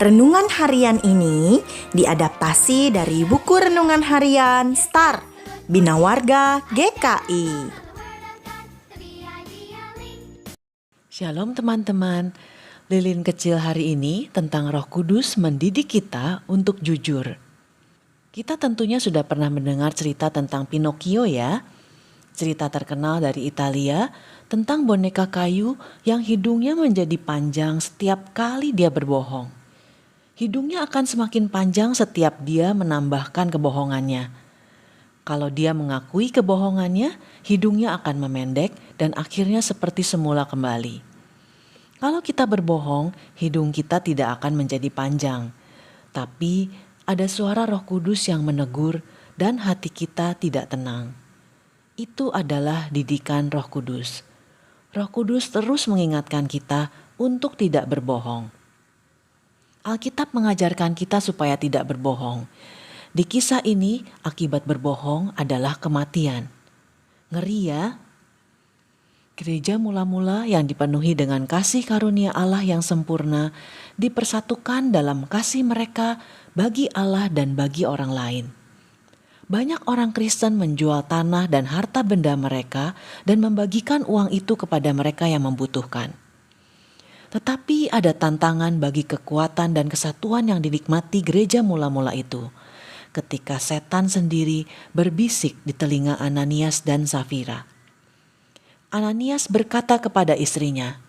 Renungan harian ini diadaptasi dari buku renungan harian Star Bina Warga GKI. Shalom teman-teman, lilin kecil hari ini tentang Roh Kudus mendidik kita untuk jujur. Kita tentunya sudah pernah mendengar cerita tentang Pinocchio ya. Cerita terkenal dari Italia tentang boneka kayu yang hidungnya menjadi panjang setiap kali dia berbohong. Hidungnya akan semakin panjang setiap dia menambahkan kebohongannya. Kalau dia mengakui kebohongannya, hidungnya akan memendek dan akhirnya seperti semula kembali. Kalau kita berbohong, hidung kita tidak akan menjadi panjang. Tapi ada suara Roh Kudus yang menegur dan hati kita tidak tenang. Itu adalah didikan Roh Kudus. Roh Kudus terus mengingatkan kita untuk tidak berbohong. Alkitab mengajarkan kita supaya tidak berbohong. Di kisah ini, akibat berbohong adalah kematian. Ngeri ya? Gereja mula-mula yang dipenuhi dengan kasih karunia Allah yang sempurna dipersatukan dalam kasih mereka bagi Allah dan bagi orang lain. Banyak orang Kristen menjual tanah dan harta benda mereka dan membagikan uang itu kepada mereka yang membutuhkan. Tetapi ada tantangan bagi kekuatan dan kesatuan yang dinikmati gereja mula-mula itu. Ketika setan sendiri berbisik di telinga Ananias dan Safira. Ananias berkata kepada istrinya,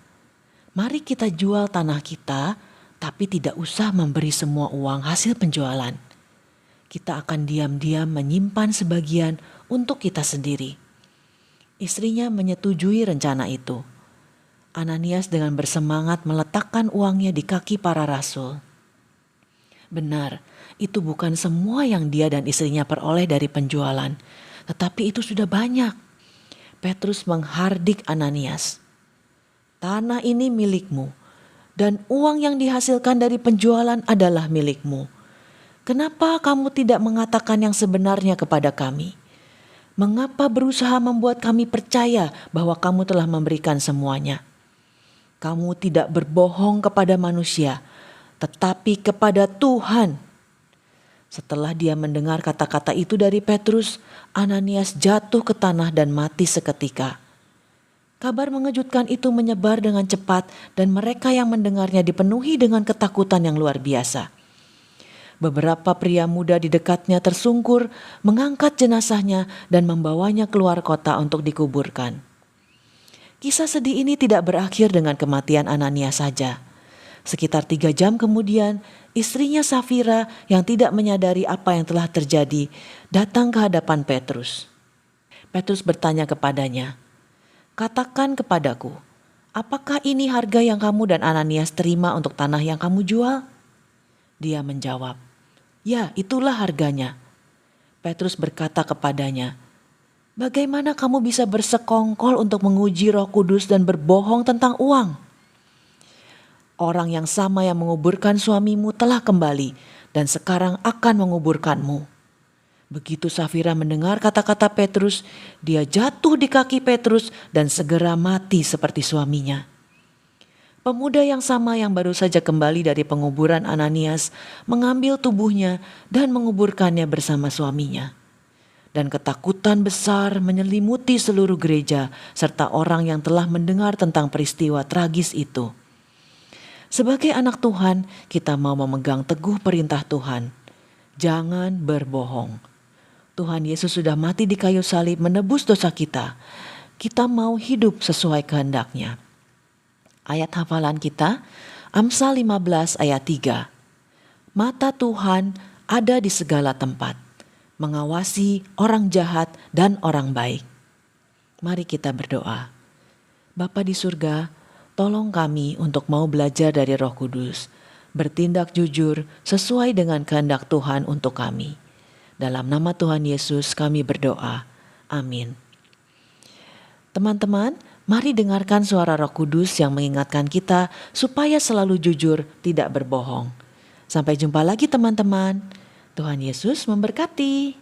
"Mari kita jual tanah kita, tapi tidak usah memberi semua uang hasil penjualan. Kita akan diam-diam menyimpan sebagian untuk kita sendiri." Istrinya menyetujui rencana itu. Ananias dengan bersemangat meletakkan uangnya di kaki para rasul. Benar, itu bukan semua yang dia dan istrinya peroleh dari penjualan, tetapi itu sudah banyak. Petrus menghardik Ananias. "Tanah ini milikmu, dan uang yang dihasilkan dari penjualan adalah milikmu. Kenapa kamu tidak mengatakan yang sebenarnya kepada kami? Mengapa berusaha membuat kami percaya bahwa kamu telah memberikan semuanya? Kamu tidak berbohong kepada manusia, tetapi kepada Tuhan." Setelah dia mendengar kata-kata itu dari Petrus, Ananias jatuh ke tanah dan mati seketika. Kabar mengejutkan itu menyebar dengan cepat dan mereka yang mendengarnya dipenuhi dengan ketakutan yang luar biasa. Beberapa pria muda di dekatnya tersungkur, mengangkat jenazahnya dan membawanya keluar kota untuk dikuburkan. Kisah sedih ini tidak berakhir dengan kematian Ananias saja. Sekitar 3 jam kemudian, istrinya Safira yang tidak menyadari apa yang telah terjadi, datang ke hadapan Petrus. Petrus bertanya kepadanya, "Katakan kepadaku, apakah ini harga yang kamu dan Ananias terima untuk tanah yang kamu jual?" Dia menjawab, "Ya, itulah harganya." Petrus berkata kepadanya, "Bagaimana kamu bisa bersekongkol untuk menguji Roh Kudus dan berbohong tentang uang? Orang yang sama yang menguburkan suamimu telah kembali dan sekarang akan menguburkanmu." Begitu Safira mendengar kata-kata Petrus, dia jatuh di kaki Petrus dan segera mati seperti suaminya. Pemuda yang sama yang baru saja kembali dari penguburan Ananias mengambil tubuhnya dan menguburkannya bersama suaminya. Dan ketakutan besar menyelimuti seluruh gereja serta orang yang telah mendengar tentang peristiwa tragis itu. Sebagai anak Tuhan, kita mau memegang teguh perintah Tuhan. Jangan berbohong. Tuhan Yesus sudah mati di kayu salib menebus dosa kita. Kita mau hidup sesuai kehendak-Nya. Ayat hafalan kita, Amsal 15 ayat 3. Mata Tuhan ada di segala tempat, mengawasi orang jahat dan orang baik. Mari kita berdoa. Bapa di surga, tolong kami untuk mau belajar dari Roh Kudus, bertindak jujur sesuai dengan kehendak Tuhan untuk kami. Dalam nama Tuhan Yesus kami berdoa. Amin. Teman-teman, mari dengarkan suara Roh Kudus yang mengingatkan kita supaya selalu jujur, tidak berbohong. Sampai jumpa lagi teman-teman. Tuhan Yesus memberkati.